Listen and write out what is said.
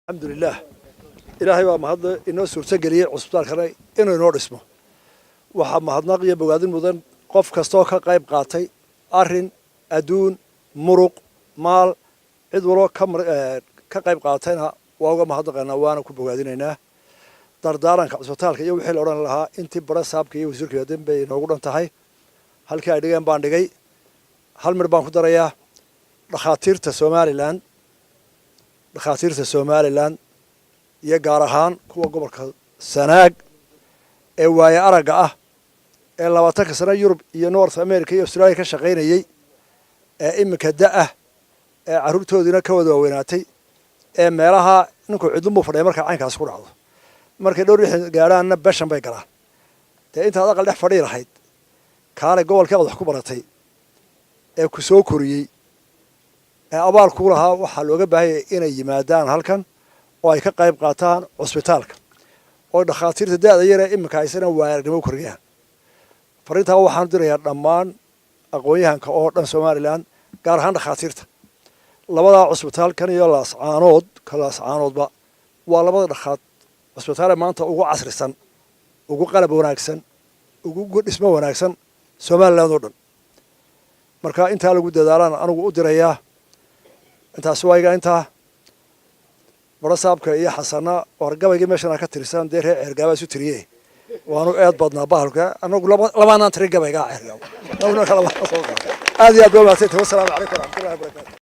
الحمد لله إلهي ما هذا إنه سورة قليل عصبتار خلي إنه ينور اسمه وحب ما هذا نقية بقادين مدن قف كستوكا قايب قاتي أرهن أدون مرق مال عدورو كقايب قاتينها وأوجا ما هذا قنوان وكبقادين هنا دردارن كعصبتار كيو حيل أوران لها أنت برا ساب كيو زور كيادين بينوغلن تهاي هل كأيديان باندجي هل مربان خضريا دخاتير تسومالي لان دخاتيرta Somaliland iyo gaar ahaan kuwa gobolka Sanaag ee waaya araga ah ee 20 sano Yurub iyo North America iyo Australia ka shaqeynayay ee imika ah ee caruurtoodina ka wada weynaatay ee meelaha ninku cidlimo fadhiya marka caynkaas ku dhacdo markay dhowr wixii gaaraanna bashan bay galaan inta aqal dhex fadhiyo lahayd kaale gobolka wax ku baratay ee ku soo koriyay abaal ku lahaa waxa looga baahay inay yimaadaan halkan oo ay ka qayb qaataan cusbitaalka oo dhakhaatiirta daada yar ee imika aysan waayagnimo koriyaan farinta waxaan dirayaa dhammaan aqoonyahanka oo dhan Somaliland gaar ahaan dhakhaatiirta labada cusbitaalkan iyo laascaanoodba waa labada dhakhaat cusbitaal maanta ugu casrisan ugu qalab wanaagsan ugu dhismo wanaagsan Somaliland oo dhan marka inta lagu dadaalaan anigu u dirayaa inta suwayga inta barasaabka iyo xasana wargabayga meeshana ka tirsan deer ergaba isu tiriyay waanu aad badnaa bahalka anagu labaanaan tirin gabayga ergaba aad iyo aad baa maasay. Wassalaamu calaykum wa rahmatullaahi wa barakaatuh.